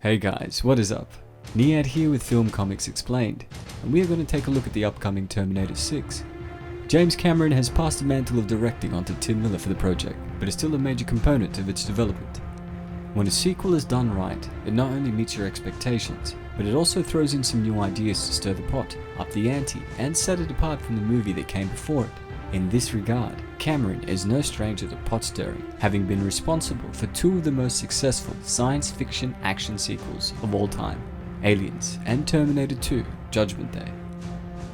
Hey guys, what is up? Niad here with Film Comics Explained, and we are going to take a look at the upcoming Terminator 6. James Cameron has passed the mantle of directing onto Tim Miller for the project, but is still a major component of its development. When a sequel is done right, it not only meets your expectations, but it also throws in some new ideas to stir the pot, up the ante, and set it apart from the movie that came before it. In this regard, Cameron is no stranger to pot stirring, having been responsible for two of the most successful science fiction action sequels of all time, Aliens and Terminator 2: Judgment Day.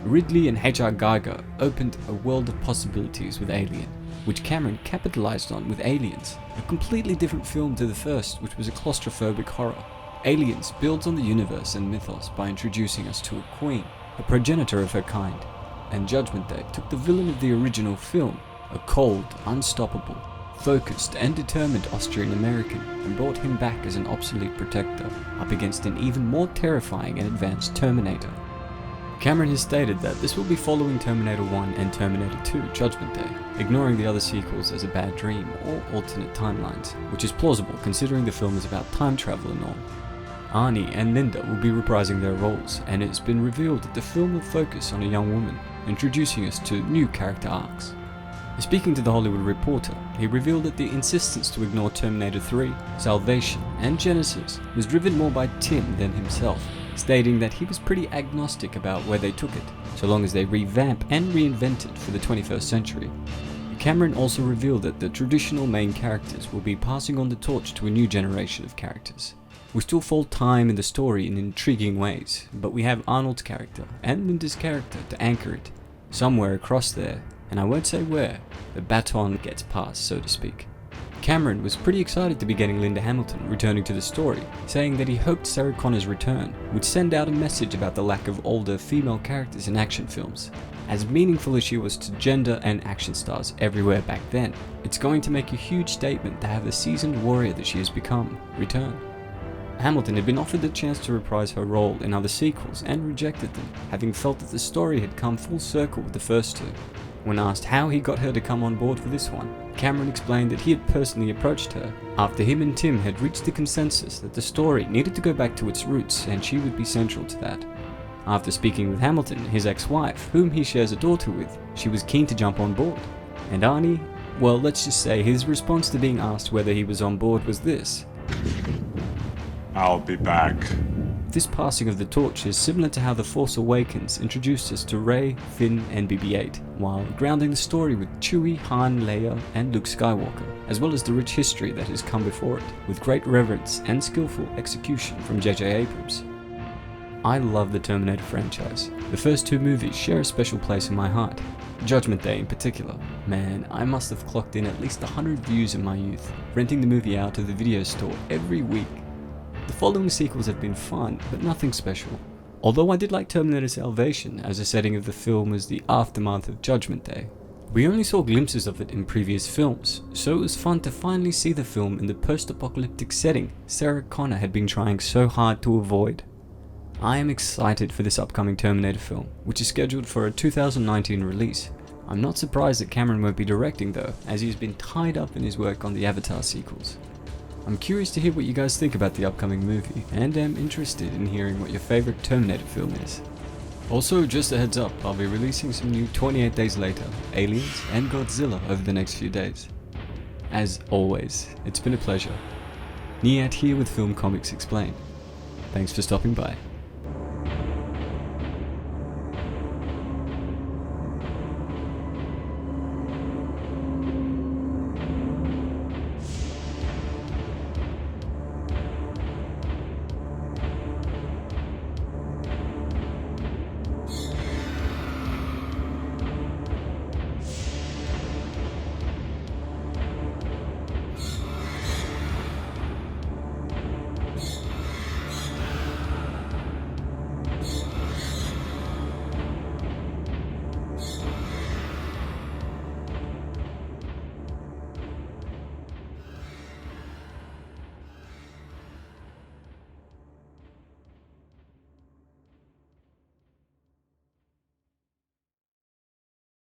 Ridley and H.R. Giger opened a world of possibilities with Alien, which Cameron capitalized on with Aliens, a completely different film to the first, which was a claustrophobic horror. Aliens builds on the universe and mythos by introducing us to a queen, a progenitor of her kind, and Judgment Day took the villain of the original film, a cold, unstoppable, focused and determined Austrian American, and brought him back as an obsolete protector, up against an even more terrifying and advanced Terminator. Cameron has stated that this will be following Terminator 1 and Terminator 2: Judgment Day, ignoring the other sequels as a bad dream or alternate timelines, which is plausible considering the film is about time travel and all. Arnie and Linda will be reprising their roles, and it's been revealed that the film will focus on a young woman, introducing us to new character arcs. Speaking to The Hollywood Reporter, he revealed that the insistence to ignore Terminator 3, Salvation, and Genesis was driven more by Tim than himself, stating that he was pretty agnostic about where they took it, so long as they revamp and reinvent it for the 21st century. Cameron also revealed that the traditional main characters will be passing on the torch to a new generation of characters. We still fall time in the story in intriguing ways, but we have Arnold's character and Linda's character to anchor it. Somewhere across there, and I won't say where, the baton gets passed, so to speak. Cameron was pretty excited to be getting Linda Hamilton returning to the story, saying that he hoped Sarah Connor's return would send out a message about the lack of older female characters in action films. As meaningful as she was to gender and action stars everywhere back then, it's going to make a huge statement to have the seasoned warrior that she has become return. Hamilton had been offered the chance to reprise her role in other sequels and rejected them, having felt that the story had come full circle with the first two. When asked how he got her to come on board for this one, Cameron explained that he had personally approached her after him and Tim had reached the consensus that the story needed to go back to its roots and she would be central to that. After speaking with Hamilton, his ex-wife, whom he shares a daughter with, she was keen to jump on board. And Arnie, well, let's just say his response to being asked whether he was on board was this: I'll be back. This passing of the torch is similar to how The Force Awakens introduced us to Rey, Finn, and BB-8, while grounding the story with Chewie, Han, Leia, and Luke Skywalker, as well as the rich history that has come before it, with great reverence and skillful execution from J.J. Abrams. I love the Terminator franchise. The first two movies share a special place in my heart. Judgment Day in particular. Man, I must have clocked in at least 100 views in my youth, renting the movie out of the video store every week. The following sequels have been fun, but nothing special. Although I did like Terminator Salvation, as the setting of the film was the aftermath of Judgment Day. We only saw glimpses of it in previous films, so it was fun to finally see the film in the post-apocalyptic setting Sarah Connor had been trying so hard to avoid. I am excited for this upcoming Terminator film, which is scheduled for a 2019 release. I'm not surprised that Cameron won't be directing though, as he's been tied up in his work on the Avatar sequels. I'm curious to hear what you guys think about the upcoming movie, and am interested in hearing what your favorite Terminator film is. Also, just a heads up, I'll be releasing some new 28 Days Later, Aliens, and Godzilla over the next few days. As always, it's been a pleasure. Niat here with Film Comics Explained. Thanks for stopping by.